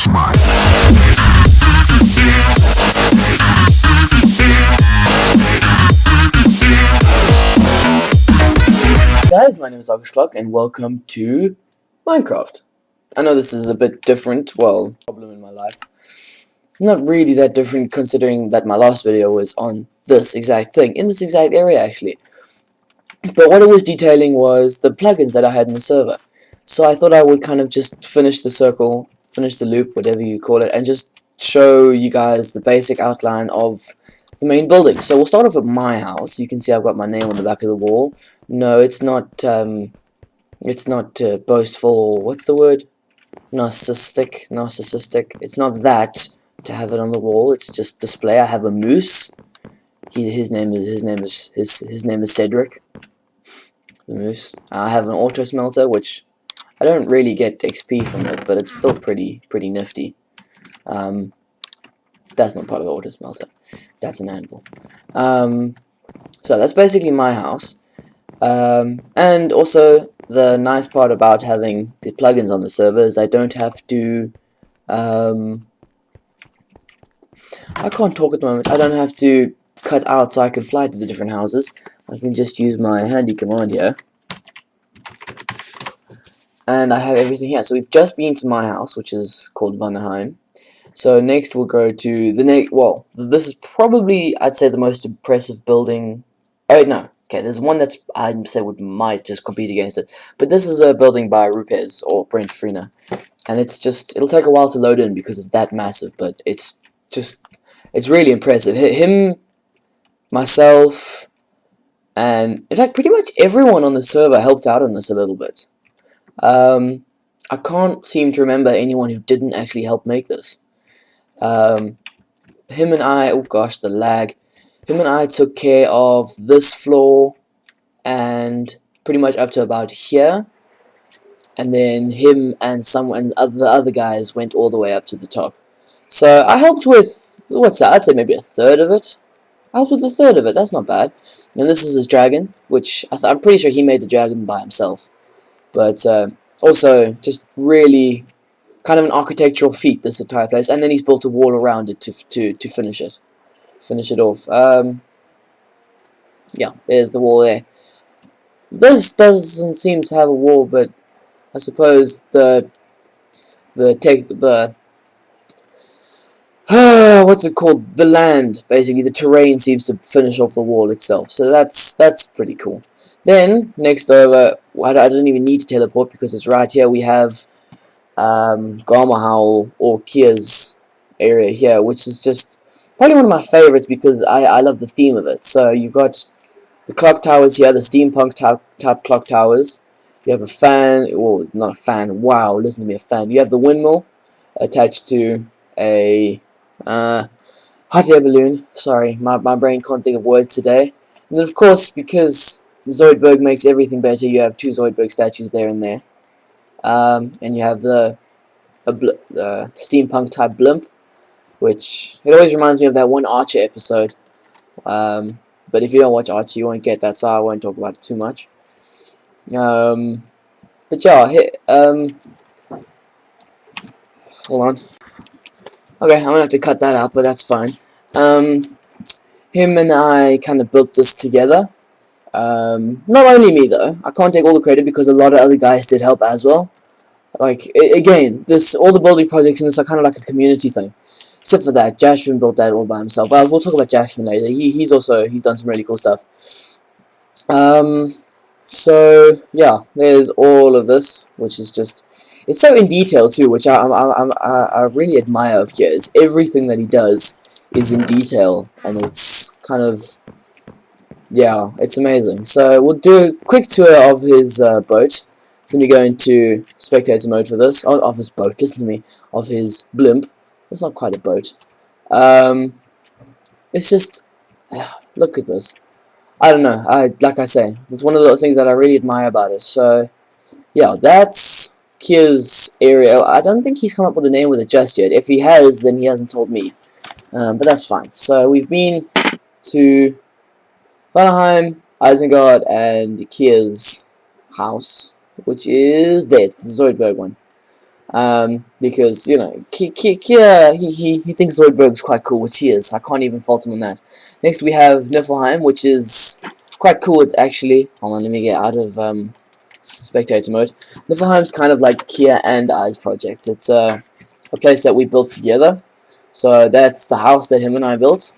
Guys, my name is August Clark and welcome to Minecraft. I know this is a bit different, well, problem in my life. Not really that different considering that my last video was on this exact thing, in this exact area actually. But what it was detailing was the plugins that I had in the server. So I thought I would kind of just finish the circle, finish the loop, whatever you call it, and just show you guys the basic outline of the main building. So we'll start off with my house. You can see I've got my name on the back of the wall. No, it's not boastful, or what's the word? Narcissistic. It's not that to have it on the wall. It's just display. I have a moose. His name is Cedric. The moose. I have an auto smelter, which I don't really get XP from it, but it's still pretty nifty. That's not part of the auto smelter. That's an anvil. So that's basically my house. And also the nice part about having the plugins on the server is I don't have to I can't talk at the moment. I don't have to cut out so I can fly to the different houses. I can just use my handy command here. And I have everything here. So we've just been to my house, which is called Vanaheim. So next we'll go to the well, this is probably, I'd say, the most impressive building. Oh no, okay, there's one that's I'd say might just compete against it. But this is a building by Rupes or Brent Freena, and it'll take a while to load in because it's that massive. But it's really impressive. Him, myself, and in fact pretty much everyone on the server helped out on this a little bit. I can't seem to remember anyone who didn't actually help make this. Him and I, oh gosh, the lag. Him and I took care of this floor and pretty much up to about here, and then him and the other guys went all the way up to the top. So I helped with, what's that, I'd say maybe a third of it. I helped with a third of it, that's not bad. And this is his dragon, which I'm pretty sure he made the dragon by himself. But also, just really kind of an architectural feat, this entire place. And then he's built a wall around it to finish it. Finish it off. Yeah, there's the wall there. This doesn't seem to have a wall, but I suppose what's it called? The land, basically, the terrain seems to finish off the wall itself. So that's pretty cool. Then next over, I don't even need to teleport because it's right here. We have Garmahowl or Kia's area here, which is just probably one of my favorites because I love the theme of it. So you've got the clock towers here, the steampunk type clock towers. You have a fan, well, not a fan, wow, listen to me, a fan. You have the windmill attached to a hot air balloon. Sorry, my brain can't think of words today. And then of course, because Zoidberg makes everything better, you have two Zoidberg statues there and there. And you have the steampunk type blimp, which it always reminds me of that one Archer episode. But if you don't watch Archer, you won't get that, so I won't talk about it too much. But yeah, hold on. Okay, I'm gonna have to cut that out, but that's fine. Him and I kind of built this together. Not only me though. I can't take all the credit because a lot of other guys did help as well. Like again, all the building projects in this are kind of like a community thing. Except for that, Jashvin built that all by himself. We'll talk about Jashvin later. He's done some really cool stuff. So yeah, there's all of this, which is just, it's so in detail too, which I really admire of Kiers. Everything that he does is in detail, and it's kind of, yeah, it's amazing. So we'll do a quick tour of his boat. So let me go into spectator mode for this. Of his boat, listen to me. Of his blimp. It's not quite a boat. It's just, look at this. I don't know. Like I say, it's one of the things that I really admire about it. So, yeah, that's Kia's area. I don't think he's come up with a name with it just yet. If he has, then he hasn't told me. But that's fine. So we've been to Vanaheim, Isengard, and Kia's house, which is there. It's the Zoidberg one. because you know Kia he thinks Zoidberg's quite cool, which he is. I can't even fault him on that. Next we have Niflheim, which is quite cool. Actually, hold on, let me get out of spectator mode. Niflheim's kind of like Kia and I's project. It's a place that we built together. So that's the house that him and I built,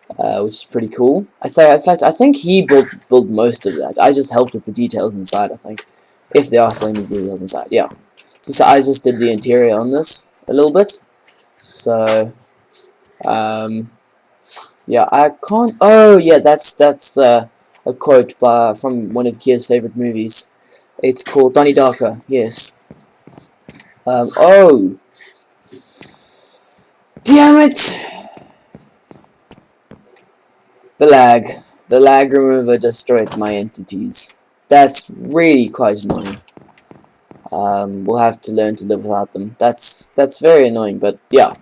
which is pretty cool. In fact, I think he built most of that. I just helped with the details inside. I think, if there are still any details inside, yeah. So I just did the interior on this a little bit. So, yeah, I can't. Oh, yeah, that's a quote from one of Kia's favorite movies. It's called Donnie Darko. Yes. Oh, damn it! The lag remover destroyed my entities. That's really quite annoying. We'll have to learn to live without them. That's very annoying, but yeah.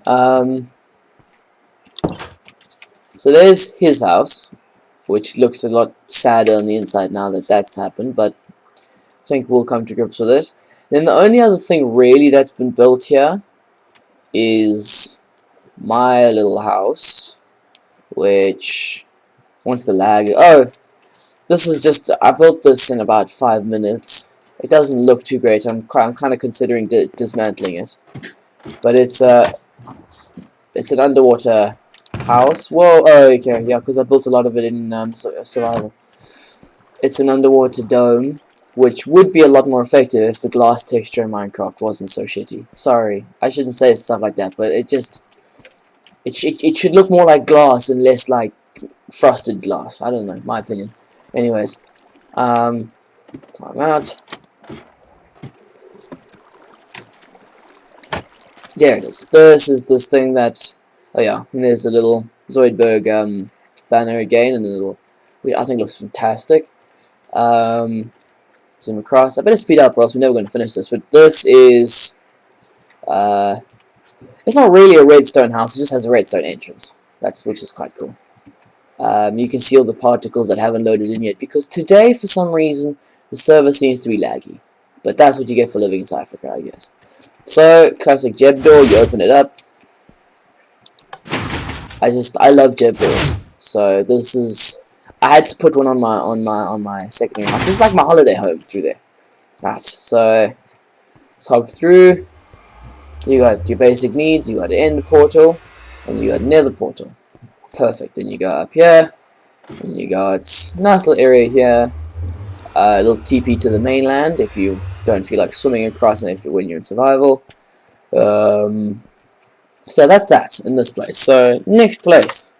So there's his house, which looks a lot sadder on the inside now that that's happened, but I think we'll come to grips with it. Then the only other thing really that's been built here is my little house, which, once the lag, oh, this is just, I built this in about 5 minutes. It doesn't look too great. I'm kind of considering dismantling it, but it's an underwater house. Whoa, oh, okay, yeah, because I built a lot of it in survival. It's an underwater dome, which would be a lot more effective if the glass texture in Minecraft wasn't so shitty. Sorry, I shouldn't say stuff like that, but it should look more like glass and less like frosted glass. I don't know, my opinion. Anyways, time out. There it is. This is this thing that, oh yeah, and there's a little Zoidberg banner again, and a little, I think it looks fantastic. Zoom across. I better speed up or else we're never going to finish this, but this is, it's not really a redstone house, it just has a redstone entrance, which is quite cool. You can see all the particles that haven't loaded in yet, because today, for some reason, the server seems to be laggy. But that's what you get for living in South Africa, I guess. So, classic Jeb door, you open it up. I love Jeb doors. So this is, I had to put one on my secondary house. This is like my holiday home through there. Right, so let's hop through. You got your basic needs, you got an end portal, and you got nether portal. Perfect. Then you go up here, and you got a nice little area here. A little TP to the mainland if you don't feel like swimming across, and when you're in survival. So that's that in this place. So next place,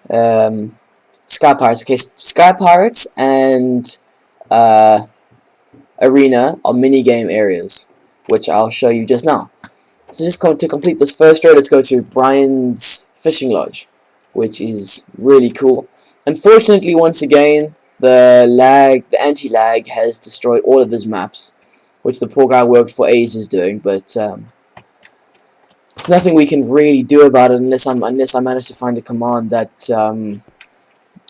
Sky Pirates. Okay, Sky Pirates and Arena are mini game areas, which I'll show you just now. So just to complete this first row, let's go to Brian's Fishing Lodge, which is really cool. Unfortunately, once again, the anti-lag has destroyed all of his maps, which the poor guy worked for ages doing, but there's nothing we can really do about it unless I manage to find a command that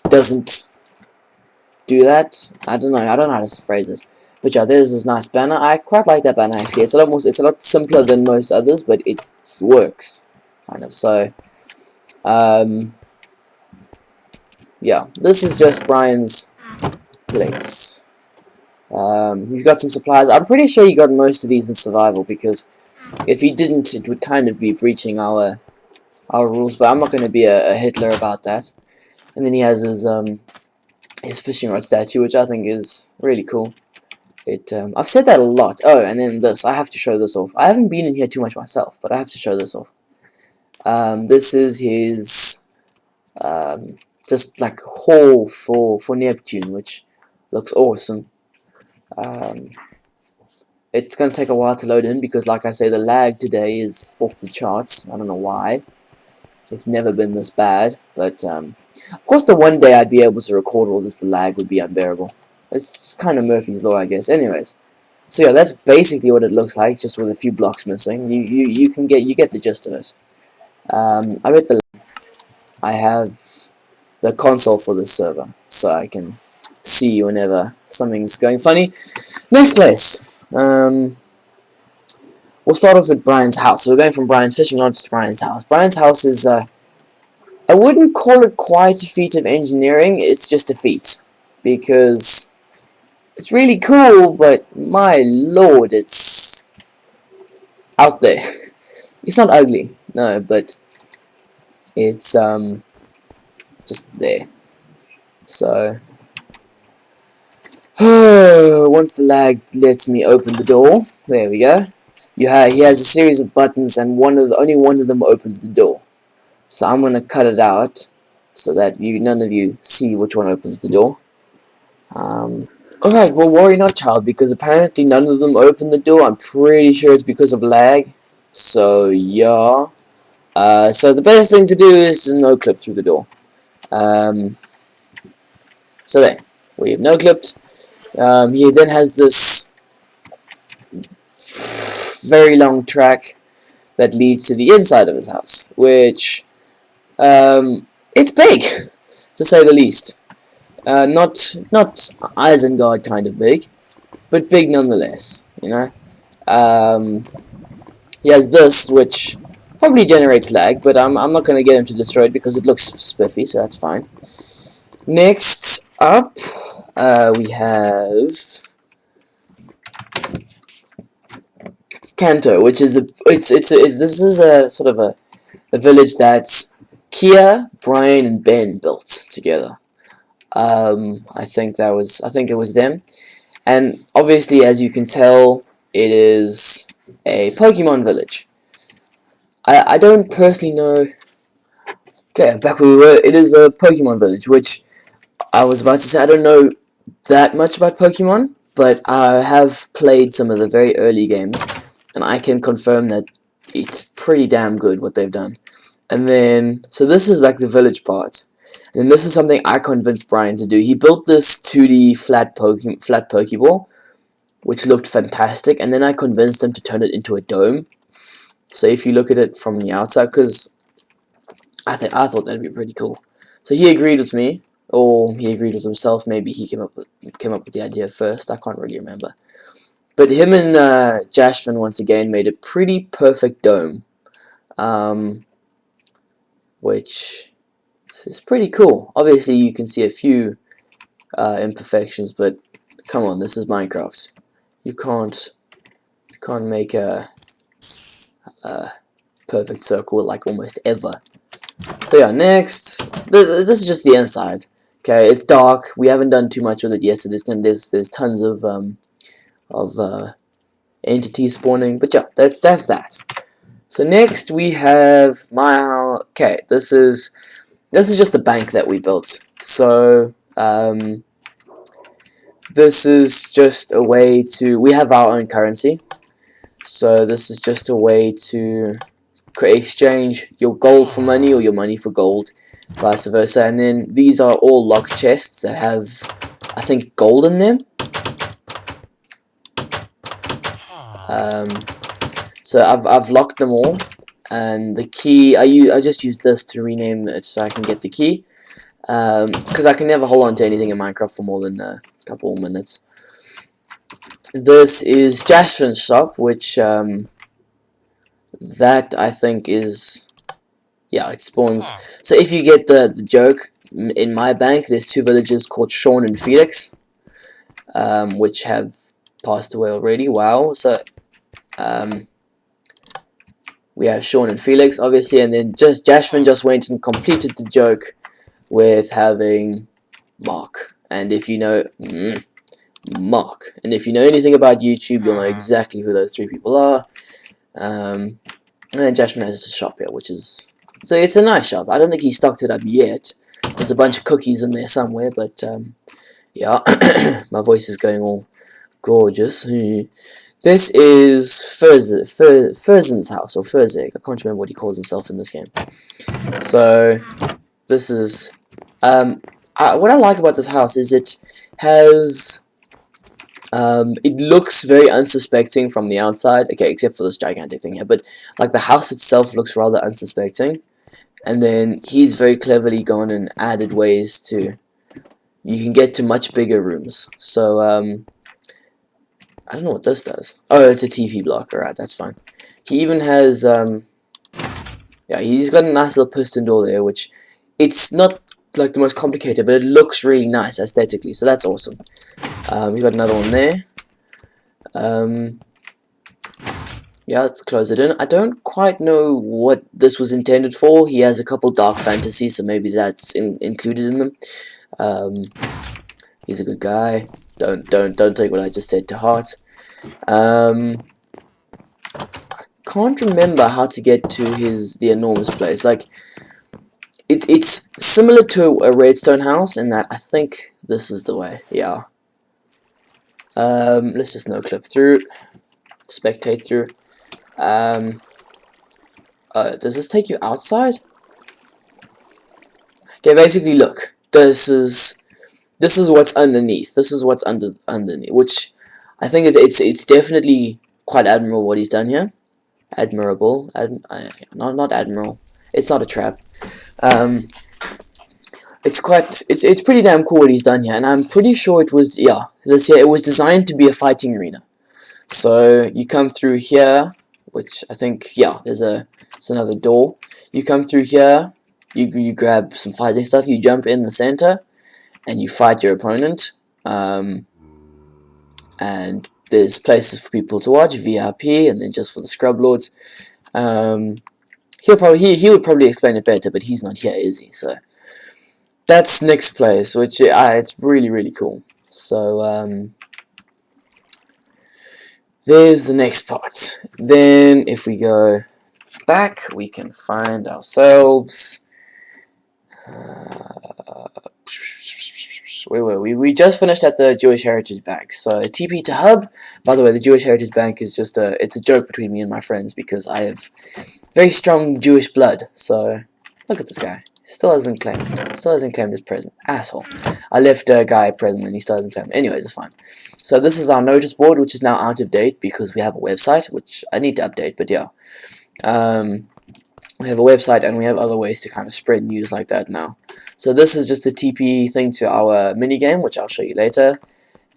doesn't do that. I don't know how to phrase it. But yeah, there's this nice banner. I quite like that banner actually. It's a lot simpler than most others, but it works kind of. So yeah, this is just Brian's place. He's got some supplies. I'm pretty sure he got most of these in survival, because if he didn't, it would kind of be breaching our rules. But I'm not going to be a Hitler about that. And then he has his fishing rod statue, which I think is really cool. I've said that a lot. Oh, and then this. I have to show this off. I haven't been in here too much myself, but I have to show this off. This is his just like hall for Neptune, which looks awesome. It's going to take a while to load in because, like I say, the lag today is off the charts. I don't know why. It's never been this bad, but of course the one day I'd be able to record all this, the lag would be unbearable. It's kind of Murphy's Law, I guess. Anyways, so yeah, that's basically what it looks like, just with a few blocks missing. You get the gist of it. I have the console for this server, so I can see whenever something's going funny. Next place. we'll start off with Brian's house. So we're going from Brian's fishing lodge to Brian's house. Brian's house is, I wouldn't call it quite a feat of engineering, it's just a feat. Because it's really cool, but my lord, it's out there. It's not ugly, no, but it's, just there. So, once the lag lets me open the door, there we go. He has a series of buttons, and only one of them opens the door. So I'm gonna cut it out so that none of you see which one opens the door. Alright, well, worry not, child, because apparently none of them open the door. I'm pretty sure it's because of lag. So yeah. So the best thing to do is to no clip through the door. So there, we have no clipped. He then has this very long track that leads to the inside of his house, which it's big, to say the least. Not Isengard kind of big, but big nonetheless. You know. He has this, which probably generates lag, but I'm not going to get him to destroy it because it looks spiffy, so that's fine. Next up, we have Kanto, which is this is a sort of a village that's Kia, Brian, and Ben built together. I think it was them, and obviously, as you can tell, it is a Pokemon village. I don't personally know. Okay, back where we were. It is a Pokemon village, which I was about to say I don't know that much about Pokemon, but I have played some of the very early games, and I can confirm that it's pretty damn good what they've done. And then, so this is like the village part. And this is something I convinced Brian to do. He built this 2D flat Pokeball, which looked fantastic, and then I convinced him to turn it into a dome. So if you look at it from the outside, because I thought that'd be pretty cool. So he agreed with me, or he agreed with himself. Maybe he came up with the idea first. I can't really remember. But him and Jashvin once again made a pretty perfect dome, which is pretty cool. Obviously, you can see a few imperfections, but come on, this is Minecraft. You can't make a perfect circle like almost ever. So yeah, next, this is just the inside. Okay, it's dark. We haven't done too much with it yet, so there's tons of entities spawning. But yeah, that's that. So next we have okay, this is just a bank that we built. So this is just a way to, we have our own currency. So this is just a way to exchange your gold for money or your money for gold, vice versa. And then these are all locked chests that have, I think, gold in them. So I've locked them all, and the key I just use this to rename it so I can get the key, because I can never hold on to anything in Minecraft for more than a couple of minutes. This is Jashvin's shop, which that I think is, yeah, it spawns. So if you get the joke, in my bank there's two villagers called Sean and Felix, which have passed away already. Wow. So we have Sean and Felix, obviously, and then Jashvin just went and completed the joke with having Mark. And if you know Mark, and if you know anything about YouTube, you'll know exactly who those three people are. And then Jashvin has a shop here, which is, so it's a nice shop. I don't think he stocked it up yet. There's a bunch of cookies in there somewhere, but yeah, my voice is going all gorgeous. This is Furzen's house, or Furzig. I can't remember what he calls himself in this game. So this is what I like about this house is it has it looks very unsuspecting from the outside. Okay, except for this gigantic thing here, but like the house itself looks rather unsuspecting. And then he's very cleverly gone and added ways to, you can get to much bigger rooms. So I don't know what this does. Oh, it's a TP block. Alright, that's fine. He even has, yeah, he's got a nice little piston door there, which it's not like the most complicated, but it looks really nice aesthetically, so that's awesome. We've got another one there. Yeah, let's close it in. I don't quite know what this was intended for. He has a couple dark fantasies, so maybe that's included in them. He's a good guy. Don't take what I just said to heart. I can't remember how to get to the enormous place. Like, it's similar to a redstone house in that I think this is the way. Yeah. Let's just no clip through, spectate through. Does this take you outside? Okay, basically, look. This is what's underneath. This is what's underneath, which I think it's definitely quite admirable what he's done here. Admirable, not admiral. It's not a trap. It's pretty damn cool what he's done here, and I'm pretty sure it was it was designed to be a fighting arena. So you come through here, which I think there's another door. You come through here, you grab some fighting stuff, you jump in the center, and you fight your opponent. And there's places for people to watch, VIP, and then just for the scrub lords. He would probably explain it better, but he's not here, is he? So that's Nick's place, which it's really cool. So there's the next part. Then if we go back, we can find ourselves. Where were we? We just finished at the Jewish Heritage Bank. So TP to Hub. By the way, the Jewish Heritage Bank is just it's a joke between me and my friends because I have very strong Jewish blood. So look at this guy. Still hasn't claimed his present. Asshole. I left a guy present and he still hasn't claimed. Anyways, it's fine. So this is our notice board, which is now out of date because we have a website, which I need to update, but yeah. We have a website and we have other ways to kind of spread news like that now. So this is just a TP thing to our minigame, which I'll show you later.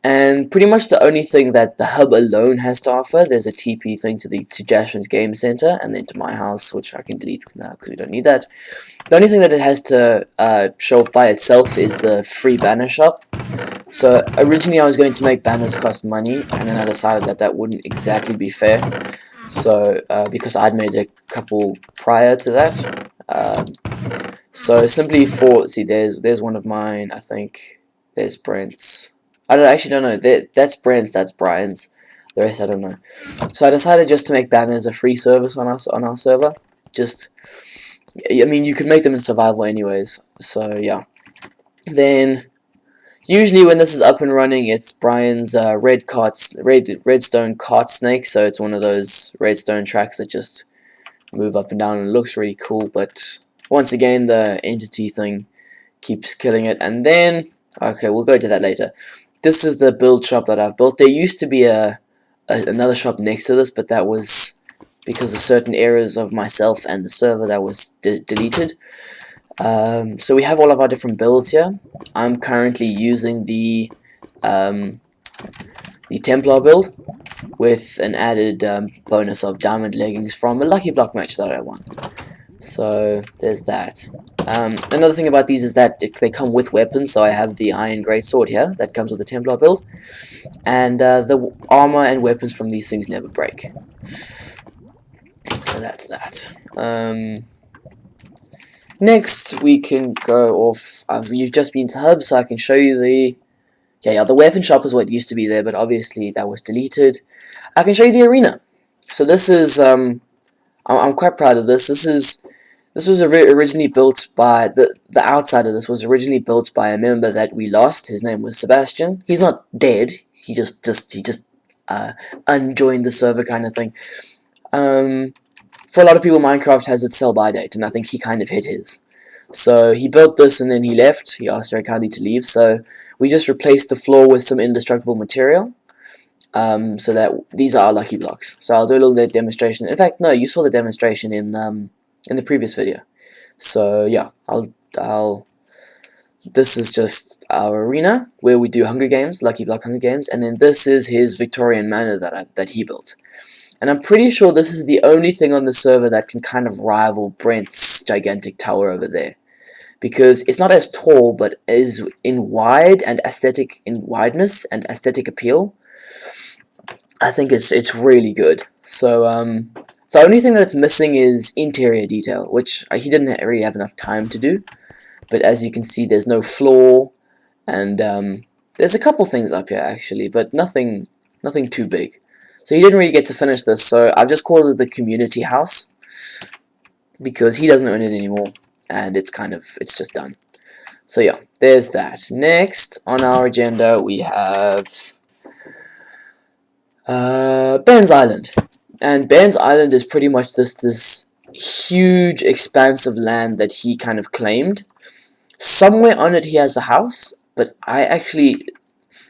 And pretty much the only thing that the hub alone has to offer, there's a TP thing to Jasper's Game Center, and then to my house, which I can delete now because we don't need that. The only thing that it has to show off by itself is the free banner shop. So originally I was going to make banners cost money, and then I decided that that wouldn't exactly be fair. So because I'd made a couple prior to that. So simply there's one of mine. I think there's Brent's. I don't know. That's Brent's. That's Brian's. The rest I don't know. So I decided just to make banners a free service on our server. I mean, you could make them in survival anyways. So yeah. Then usually when this is up and running, it's Brian's redstone cart snake. So it's one of those redstone tracks that just move up and down and it looks really cool. But once again, the entity thing keeps killing it. And then, okay, we'll go to that later. This is the build shop that I've built. There used to be another shop next to this, but that was because of certain errors of myself and the server that was deleted. So we have all of our different builds here. I'm currently using the Templar build with an added bonus of diamond leggings from a lucky block match that I won. So there's that. Another thing about these is that they come with weapons, so I have the iron greatsword here that comes with the Templar build, and the armor and weapons from these things never break. So that's that. Next we can go off. You've just been to Hub, so I can show you the weapon shop is what used to be there, but obviously that was deleted. I can show you the arena. So this is I'm quite proud of this. This was originally built by the outside of this was originally built by a member that we lost. His name was Sebastian. He's not dead. He just unjoined the server kind of thing. For a lot of people, Minecraft has its sell-by date, and I think he kind of hit his. So he built this and then he left. He asked Rekali to leave, so we just replaced the floor with some indestructible material. So that these are our lucky blocks. So I'll do a little bit of demonstration. In fact, no, you saw the demonstration in the previous video. So yeah, I'll This is just our arena where we do Hunger Games, Lucky Block Hunger Games, and then this is his Victorian Manor that he built. And I'm pretty sure this is the only thing on the server that can kind of rival Brent's gigantic tower over there. Because it's not as tall, but is in wide and aesthetic, in wideness and aesthetic appeal. I think it's really good. So, the only thing that it's missing is interior detail, which he didn't really have enough time to do. But as you can see, there's no floor, and there's a couple things up here actually, but nothing too big. So he didn't really get to finish this, so I've just called it the community house, because he doesn't own it anymore, and it's just done. So yeah, there's that. Next on our agenda we have Bairns Island. And Bairns Island is pretty much this huge expanse of land that he kind of claimed. Somewhere on it he has a house, but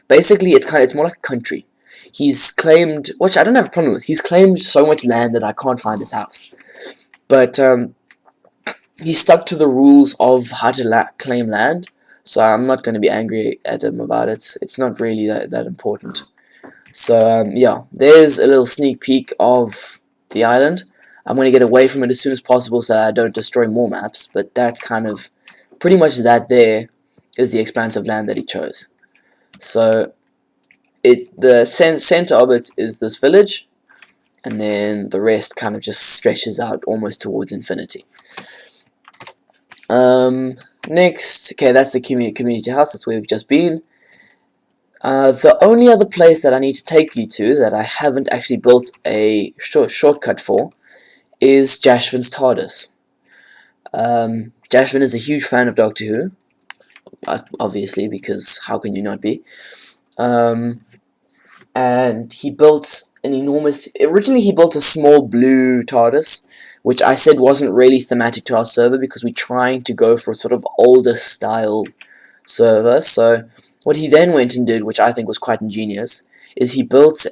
basically it's more like a country. He's claimed, which I don't have a problem with, he's claimed so much land that I can't find his house. But he stuck to the rules of how to claim land, so I'm not going to be angry at him about it. It's not really that important. So yeah, there's a little sneak peek of the island. I'm going to get away from it as soon as possible so I don't destroy more maps, but that's kind of pretty much that. There is the expanse of land that he chose. So the center of it is this village, and then the rest kind of just stretches out almost towards infinity. Next, okay, that's the community house. That's where we've just been. The only other place that I need to take you to that I haven't actually built a shortcut for is Jashvin's TARDIS. Jashvin is a huge fan of Doctor Who, obviously, because how can you not be? And he built originally he built a small blue TARDIS, which I said wasn't really thematic to our server because we're trying to go for a sort of older style server. So what he then went and did, which I think was quite ingenious, is he built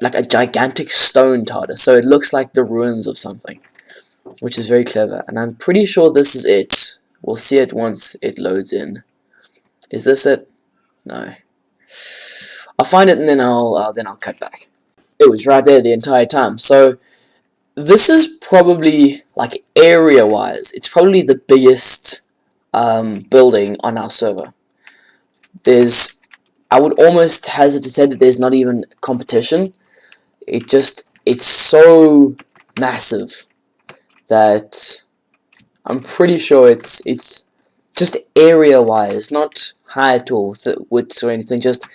like a gigantic stone TARDIS, so it looks like the ruins of something, which is very clever. And I'm pretty sure this is it. We'll see it once it loads in. Is this it? No. I'll find it and then I'll cut back. It was right there the entire time. So this is probably, like, area-wise, it's probably the biggest building on our server. I would almost hazard to say that there's not even competition. It's so massive that I'm pretty sure it's just area-wise, not height or width or anything, just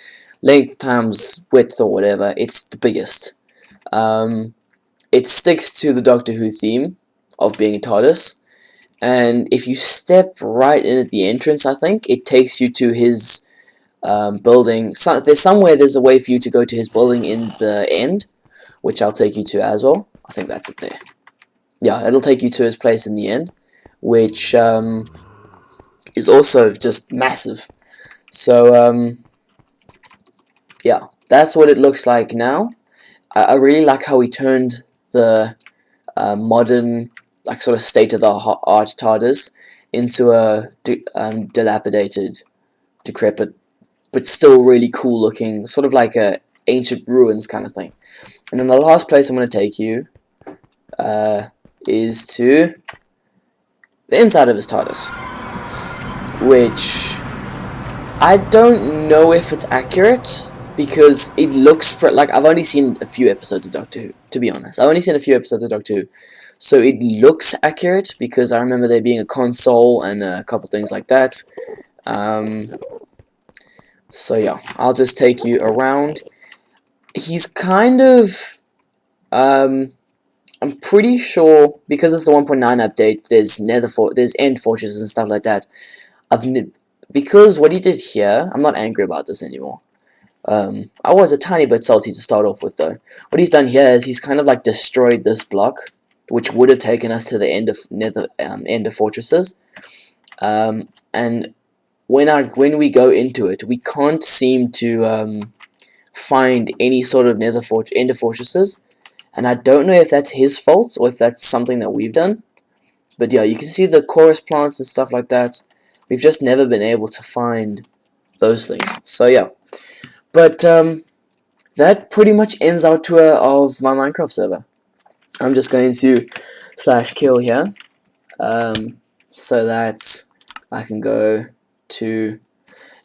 length times width or whatever. It's the biggest. It sticks to the Doctor Who theme of being a TARDIS, and if you step right in at the entrance, I think it takes you to his building. There's a way for you to go to his building in the end, which I'll take you to as well. I think that's it there. Yeah, it'll take you to his place in the end, which is also just massive. So yeah, that's what it looks like now. I really like how he turned the modern, like, sort of state-of-the-art TARDIS into a dilapidated, decrepit, but still really cool looking, sort of like a ancient ruins kind of thing. And then the last place I'm going to take you is to the inside of his TARDIS, which I don't know if it's accurate, because it looks like I've only seen a few episodes of Doctor Who, to be honest. I've only seen a few episodes of Doctor Who, so it looks accurate because I remember there being a console and a couple things like that. So yeah, I'll just take you around. He's kind of, I'm pretty sure, because it's the 1.9 update, there's end fortresses and stuff like that. Because what he did here, I'm not angry about this anymore. I was a tiny bit salty to start off with, though. What he's done here is he's kind of like destroyed this block, which would have taken us to the end of fortresses. And when we go into it, we can't seem to find any sort of end of fortresses, and I don't know if that's his fault or if that's something that we've done. But yeah, you can see the chorus plants and stuff like that. We've just never been able to find those things. So yeah, but that pretty much ends our tour of my Minecraft server. I'm just going to /kill here, so that I can go to...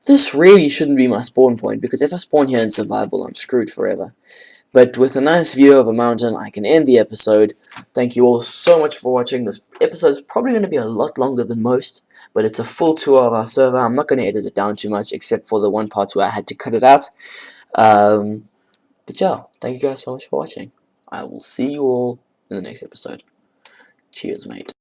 This really shouldn't be my spawn point, because if I spawn here in survival, I'm screwed forever. But with a nice view of a mountain, I can end the episode. Thank you all so much for watching. This episode is probably going to be a lot longer than most, but it's a full tour of our server. I'm not going to edit it down too much, except for the one part where I had to cut it out. But yeah, thank you guys so much for watching. I will see you all in the next episode. Cheers, mate.